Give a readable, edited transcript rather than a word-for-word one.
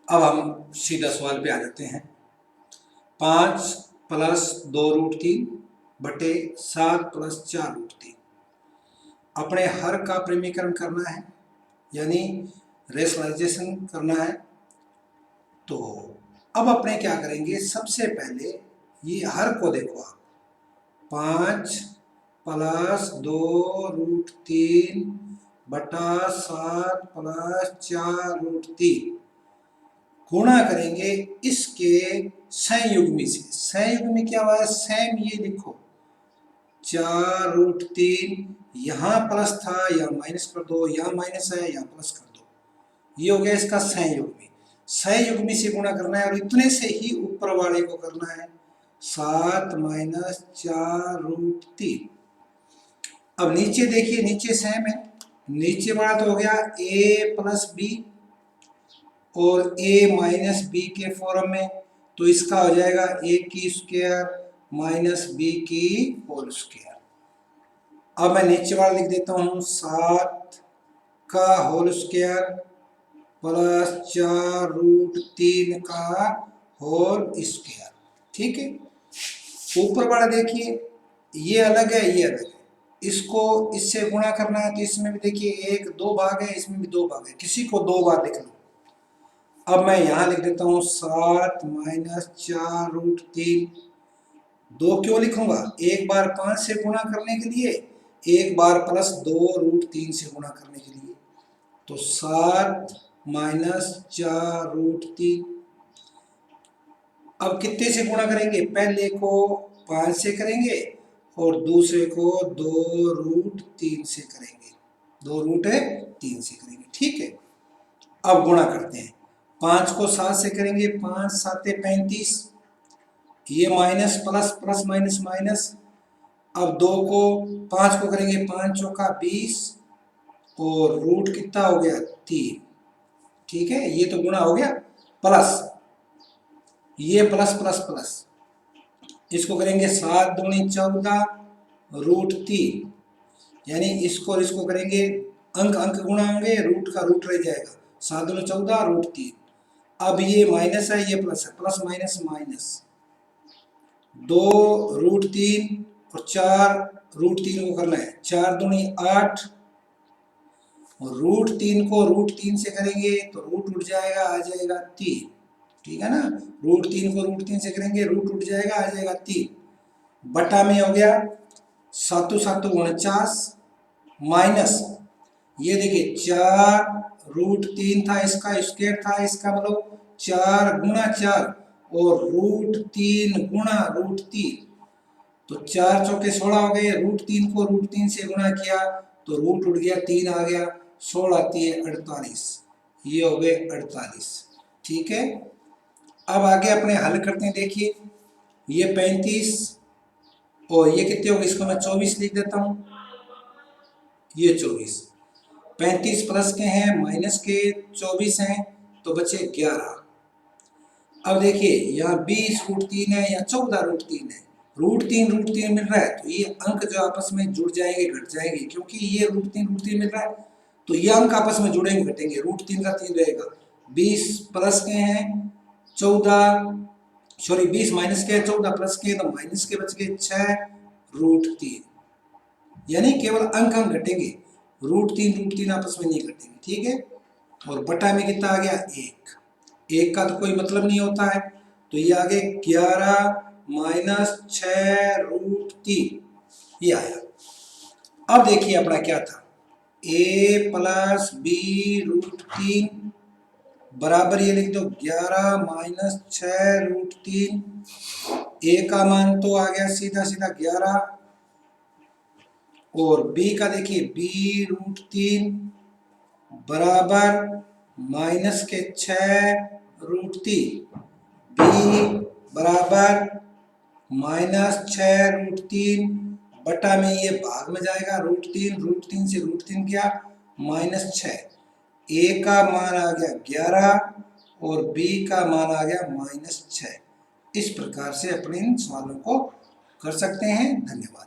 अब हम सीधा सवाल पे आ जाते हैं। 5 प्लस 2√3 बटे 7 प्लस 4√3 अपने हर का परिमीकरण करना है, यानी रेशनलाइजेशन करना है। तो अब अपने क्या करेंगे, सबसे पहले ये हर को देखो आप, 5 प्लस 2√3 बटा 7 प्लस 4√3 गुणा करेंगे इसके संयुग्मी से। संयुग्मी क्या हुआ है, सेम ये लिखो 4√3, यहाँ प्लस था यहाँ माइनस कर दो, यहाँ माइनस है यहाँ प्लस कर दो, ये हो गया इसका संयुग्मी। संयुग्मी से गुणा करना है और इतने से ही ऊपर वाले को करना है 7 माइनस 4√3। अब नीचे देखिए, नीचे सेम है, नीचे वाला तो हो गया a प्लस बी और a माइनस बी के फॉर्म में, तो इसका हो जाएगा a की स्क्वायर माइनस b की होल स्क्वायर। अब मैं नीचे वाला लिख देता हूं 7 का होल स्क्वायर प्लस 4√3 का होल स्क्वायर। ठीक है, ऊपर वाला देखिए ये अलग है ये अलग है, इसको इससे गुणा करना है तो इसमें भी देखिए 1 2 भाग है, इसमें भी 2 भाग है, किसी को 2 बार लिख लो। अब मैं यहां लिख देता हूं 7 माइनस 4√3। 2 क्यों लिखूंगा, एक बार 5 से गुणा करने के लिए, एक बार प्लस 2√3 से गुणा करने के लिए। तो 7 माइनस 4√3। अब कितने से गुणा करेंगे, पहले को 5 से करेंगे और दूसरे को 2√3 से करेंगे, 2√3 से करेंगे। ठीक है, अब गुणा करते हैं, 5 को 7 से करेंगे, 5 7 35, ये minus plus plus minus minus. अब 2 को 5 को करेंगे, 5 चौका 20 और रूट कितना हो गया 3। ठीक है, ये तो गुणा हो गया, प्लस ये प्लस प्लस प्लस, इसको करेंगे 7 दूनी 14√3, यानी इसको और इसको करेंगे, अंक अंक गुणा होंगे, रूट का रूट रह जाएगा, 7 दूनी 14√3। अब ये माइनस है ये प्लस है, प्लस माइनस माइनस, 2√3 और 4√3 को करना है, 4 दूनी 8 और √3 को √3 से करेंगे तो रूट उठ जाएगा, आ जाएगा 3। ठीक है ना, √3 को √3 से करेंगे, रूट उठ जाएगा, आ जाएगा 3। बटा में हो गया 7 7 49 माइनस, ये देखिए 4√3 था, इसका स्क्वायर था, इसका मतलब 4 गुणा 4 और √3 गुणा √3, तो 4 चौके 16 हो गए, √3 को √3 से गुणा किया तो रूट उठ गया, 3 आ गया, 16 आती है 48, ये हो गए 48। ठीक है, अब आगे अपने हल करते हैं। देखिए ये 35 और ये कितने हो गए, इसको मैं 24 लिख देता हूं, ये 24, 35 प्लस के हैं माइनस के 24 हैं तो बचे 11। अब देखिए यहाँ 20√3 है, यहाँ 14√3 है, √3 मिल रहा है तो ये अंक जो आपस में जुड़ जाएंगे घट जाएंगे, क्योंकि ये √3 मिल रहा है तो ये अंक आपस में जुड़ेंगे घटेंगे, √3 का 3 रहेगा, 20 प्लस के हैं 14, सॉरी 20 माइनस के 14 प्लस के तो माइनस के बच गए 6√3, यानी केवल अंक अंक घटेंगे, √3 आपस में नहीं घटेंगे। ठीक है, और बटा में कितना आ गया 1, 1 का तो कोई मतलब नहीं होता है, तो ये आगे 11 माइनस 6√3 ये आया। अब देखिए अपना क्या था, a प्लस b√3 बराबर ये लिख दो 11 माइनस 6√3, a का मान तो आ गया सीधा सीधा 11 और b का देखिए b√3 बराबर माइनस के 6√3, b बराबर माइनस 6√3 बटा में ये भाग में जाएगा, √3 से √3 क्या माइनस 6, a का मान आ गया 11 और b का मान आ गया माइनस 6। इस प्रकार से अपने इन सवालों को कर सकते हैं। धन्यवाद।